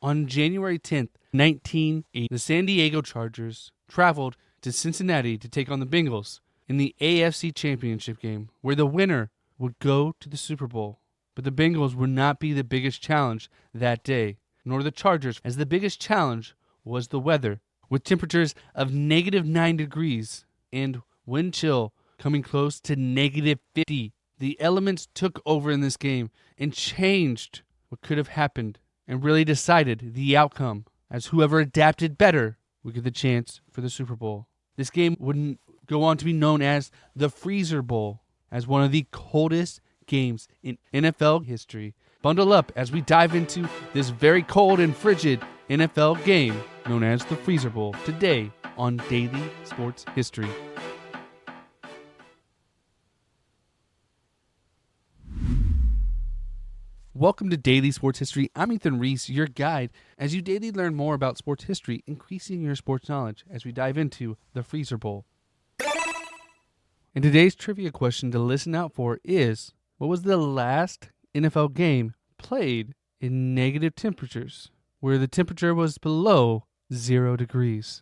On January 10th, 1980, the San Diego Chargers traveled to Cincinnati to take on the Bengals in the AFC Championship Game, where the winner would go to the Super Bowl. But the Bengals would not be the biggest challenge that day, nor the Chargers, as the biggest challenge was the weather, with temperatures of -9 degrees and wind chill coming close to -50. The elements took over in this game and changed what could have happened and really decided the outcome, as whoever adapted better would get the chance for the Super Bowl. This game would go on to be known as the Freezer Bowl, as one of the coldest games in NFL history. Bundle up as we dive into this very cold and frigid NFL game known as the Freezer Bowl today on Daily Sports History. Welcome to Daily Sports History. I'm Ethan Reese, your guide, as you daily learn more about sports history, increasing your sports knowledge as we dive into the Freezer Bowl. And today's trivia question to listen out for is, what was the last NFL game played in negative temperatures, where the temperature was below 0 degrees?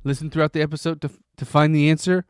Listen throughout the episode to find the answer,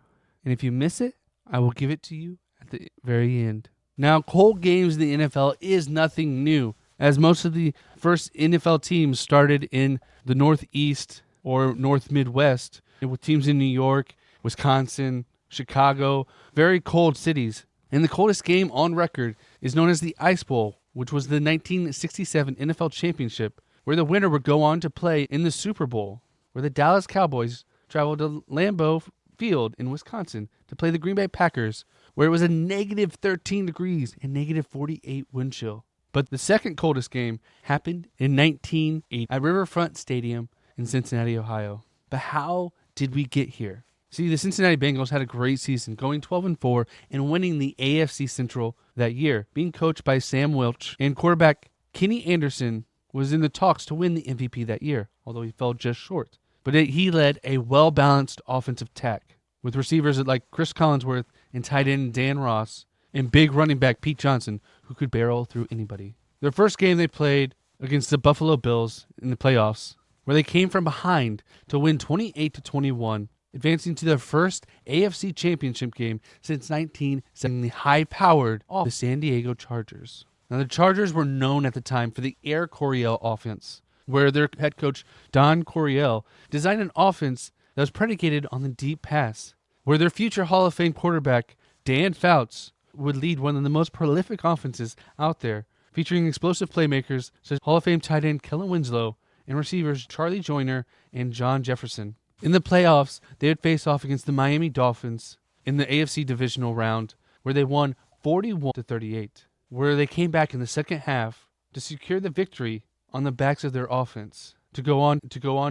and if you miss it, I will give it to you at the very end. Now, cold games in the NFL is nothing new, as most of the first NFL teams started in the Northeast or North Midwest, with teams in New York, Wisconsin, Chicago, very cold cities. And the coldest game on record is known as the Ice Bowl, which was the 1967 NFL Championship, where the winner would go on to play in the Super Bowl, where the Dallas Cowboys traveled to Lambeau Field in Wisconsin to play the Green Bay Packers, where it was a -13 degrees and -48 wind chill. But the second coldest game happened in 1980 at Riverfront Stadium in Cincinnati, Ohio. But how did we get here? See, the Cincinnati Bengals had a great season, going 12-4 and winning the AFC Central that year, being coached by Sam Welch, and quarterback Kenny Anderson was in the talks to win the MVP that year, although he fell just short. But he led a well-balanced offensive attack, with receivers like Chris Collinsworth and tight end Dan Ross, and big running back Pete Johnson, who could barrel through anybody. Their first game they played against the Buffalo Bills in the playoffs, where they came from behind to win 28-21, advancing to their first AFC Championship game since 1970, the high-powered the San Diego Chargers. Now, the Chargers were known at the time for the Air Coryell offense, where their head coach, Don Coryell, designed an offense that was predicated on the deep pass, where their future Hall of Fame quarterback, Dan Fouts, would lead one of the most prolific offenses out there, featuring explosive playmakers such as Hall of Fame tight end Kellen Winslow and receivers Charlie Joyner and John Jefferson. In the playoffs, they would face off against the Miami Dolphins in the AFC divisional round, where they won 41-38, where they came back in the second half to secure the victory on the backs of their offense, to go on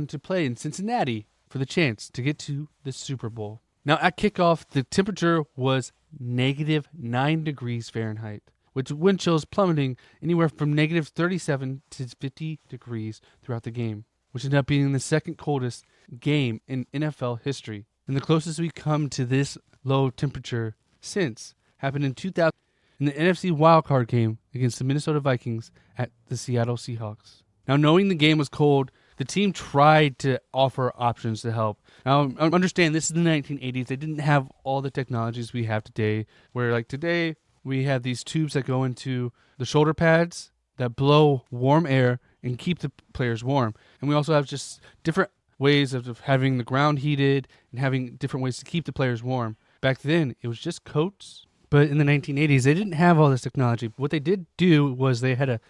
to play in Cincinnati for the chance to get to the Super Bowl. Now, at kickoff, the temperature was -9 degrees Fahrenheit, with wind chills plummeting anywhere from -37 to 50 degrees throughout the game, which ended up being the second coldest game in NFL history. And the closest we come to this low temperature since happened in 2000 in the NFC wildcard game against the Minnesota Vikings at the Seattle Seahawks. Now, knowing the game was cold, the team tried to offer options to help. Now, understand this is the 1980s. They didn't have all the technologies we have today, where like today we have these tubes that go into the shoulder pads that blow warm air and keep the players warm. And we also have just different ways of having the ground heated and having different ways to keep the players warm. Back then, it was just coats. But in the 1980s, they didn't have all this technology. What they did do was they had a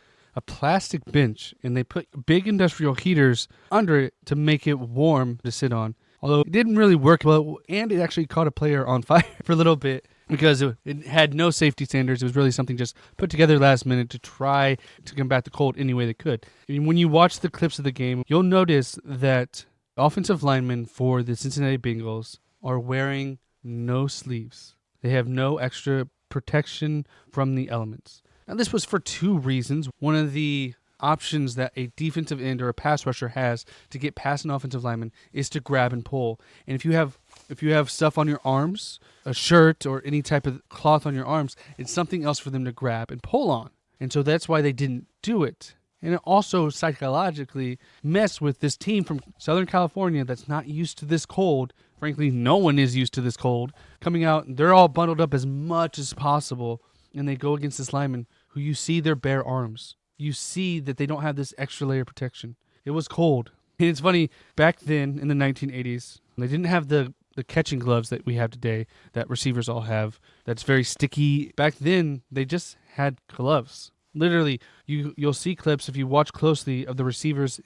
plastic bench, and they put big industrial heaters under it to make it warm to sit on. Although it didn't really work well, and it actually caught a player on fire for a little bit because it had no safety standards. It was really something just put together last minute to try to combat the cold any way they could. And when you watch the clips of the game, you'll notice that offensive linemen for the Cincinnati Bengals are wearing no sleeves. They have no extra protection from the elements. Now, this was for two reasons. One of the options that a defensive end or a pass rusher has to get past an offensive lineman is to grab and pull. And if you have stuff on your arms, a shirt or any type of cloth on your arms, it's something else for them to grab and pull on. And so that's why they didn't do it. And it also psychologically messed with this team from Southern California that's not used to this cold. Frankly, no one is used to this cold. Coming out, they're all bundled up as much as possible. And they go against this lineman who you see their bare arms. You see that they don't have this extra layer of protection. It was cold. And it's funny, back then in the 1980s, they didn't have the catching gloves that we have today, that receivers all have. That's very sticky. Back then, they just had gloves. Literally, you'll see clips if you watch closely of the receivers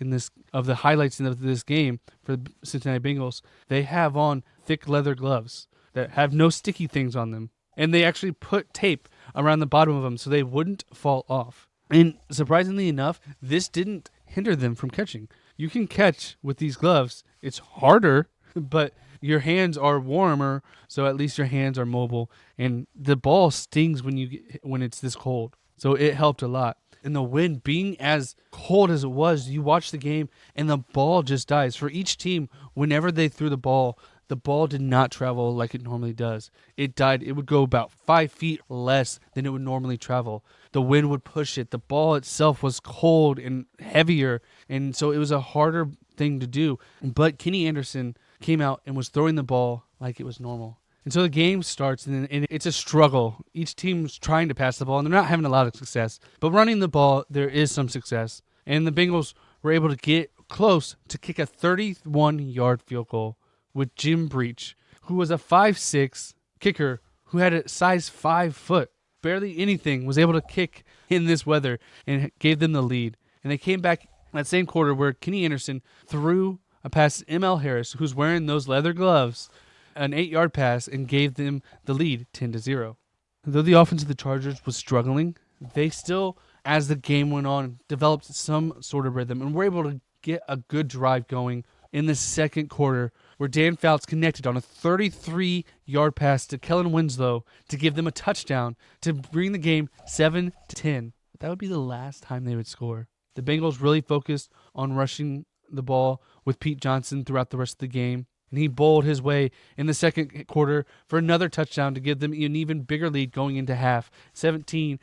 of the highlights of this game for the Cincinnati Bengals. They have on thick leather gloves that have no sticky things on them. And they actually put tape around the bottom of them so they wouldn't fall off. And surprisingly enough, this didn't hinder them from catching. You can catch with these gloves. It's harder, but your hands are warmer, so at least your hands are mobile. And the ball stings when it's this cold. So it helped a lot. And the wind being as cold as it was, you watch the game and the ball just dies. For each team, whenever they threw the ball did not travel like it normally does. It died. It would go about 5 feet less than it would normally travel. The wind would push it. The ball itself was cold and heavier, and so it was a harder thing to do. But Kenny Anderson came out and was throwing the ball like it was normal. And so the game starts, and it's a struggle. Each team's trying to pass the ball, and they're not having a lot of success. But running the ball, there is some success. And the Bengals were able to get close to kick a 31-yard field goal with Jim Breach, who was a 5'6" kicker who had a size 5 foot. Barely anything, was able to kick in this weather and gave them the lead. And they came back that same quarter where Kenny Anderson threw a pass to M.L. Harris, who's wearing those leather gloves, an 8-yard pass, and gave them the lead 10-0. Though the offense of the Chargers was struggling, they still, as the game went on, developed some sort of rhythm and were able to get a good drive going in the second quarter where Dan Fouts connected on a 33-yard pass to Kellen Winslow to give them a touchdown to bring the game 7-10. That would be the last time they would score. The Bengals really focused on rushing the ball with Pete Johnson throughout the rest of the game. And he bowled his way in the second quarter for another touchdown to give them an even bigger lead going into half, 17-7.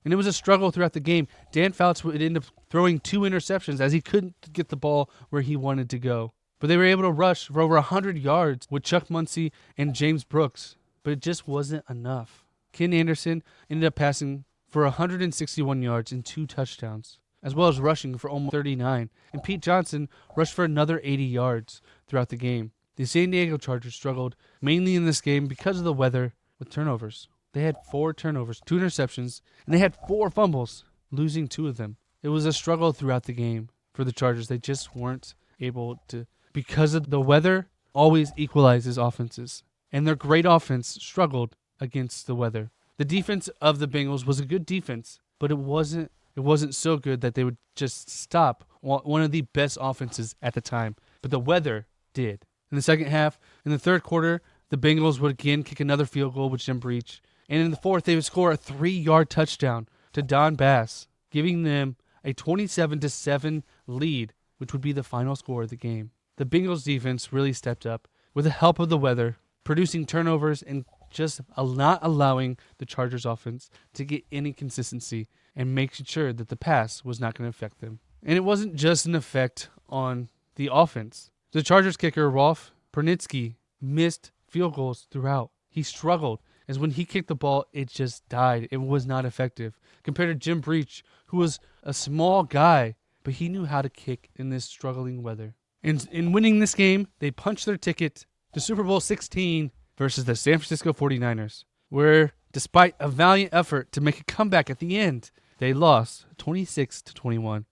And it was a struggle throughout the game. Dan Fouts would end up throwing 2 interceptions as he couldn't get the ball where he wanted to go. But they were able to rush for over 100 yards with Chuck Muncie and James Brooks. But it just wasn't enough. Ken Anderson ended up passing for 161 yards and 2 touchdowns, as well as rushing for almost 39. And Pete Johnson rushed for another 80 yards throughout the game. The San Diego Chargers struggled mainly in this game because of the weather with turnovers. They had 4 turnovers, 2 interceptions, and they had 4 fumbles, losing 2 of them. It was a struggle throughout the game for the Chargers. They just weren't able to, because of the weather, always equalizes offenses. And their great offense struggled against the weather. The defense of the Bengals was a good defense, but it wasn't so good that they would just stop one of the best offenses at the time. But the weather did. In the second half, in the third quarter, the Bengals would again kick another field goal with Jim Breach. And in the fourth, they would score a 3-yard touchdown to Don Bass, giving them a 27-7 lead, which would be the final score of the game. The Bengals defense really stepped up with the help of the weather, producing turnovers and just not allowing the Chargers offense to get any consistency and making sure that the pass was not going to affect them. And it wasn't just an effect on the offense. The Chargers kicker, Rolf Pernitsky, missed field goals throughout. He struggled, as when he kicked the ball, it just died. It was not effective. Compared to Jim Breach, who was a small guy, but he knew how to kick in this struggling weather. And in winning this game, they punched their ticket to Super Bowl 16 versus the San Francisco 49ers, where, despite a valiant effort to make a comeback at the end, they lost 26-21.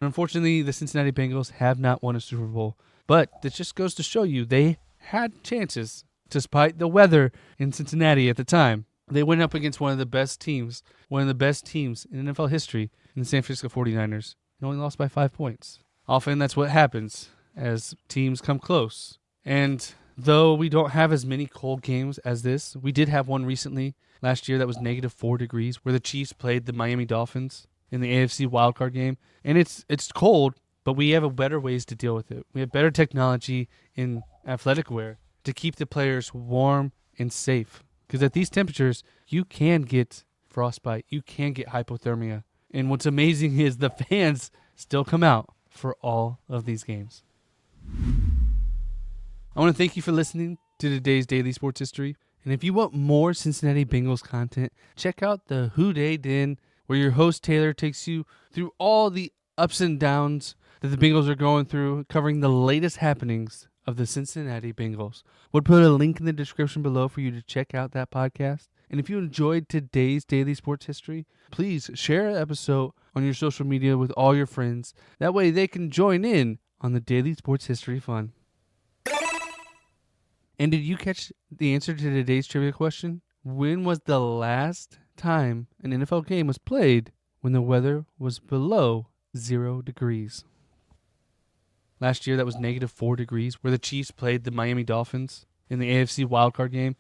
Unfortunately, the Cincinnati Bengals have not won a Super Bowl, but this just goes to show you they had chances despite the weather in Cincinnati at the time. They went up against one of the best teams in NFL history in the San Francisco 49ers, and only lost by 5 points. Often that's what happens as teams come close. And though we don't have as many cold games as this, we did have one recently last year that was -4 degrees, where the Chiefs played the Miami Dolphins in the AFC wildcard game. And it's cold, but we have better ways to deal with it. We have better technology in athletic wear to keep the players warm and safe. Because at these temperatures, you can get frostbite, you can get hypothermia. And what's amazing is the fans still come out for all of these games. I want to thank you for listening to today's Daily Sports History. And if you want more Cincinnati Bengals content, check out the Who Dey Den, where your host Taylor takes you through all the ups and downs that the Bengals are going through, covering the latest happenings of the Cincinnati Bengals. We'll put a link in the description below for you to check out that podcast. And if you enjoyed today's Daily Sports History, please share an episode on your social media with all your friends. That way they can join in on the Daily Sports History fun. And did you catch the answer to today's trivia question? When was the last time an NFL game was played when the weather was below 0 degrees? Last year, that was -4 degrees, where the Chiefs played the Miami Dolphins in the AFC wildcard game.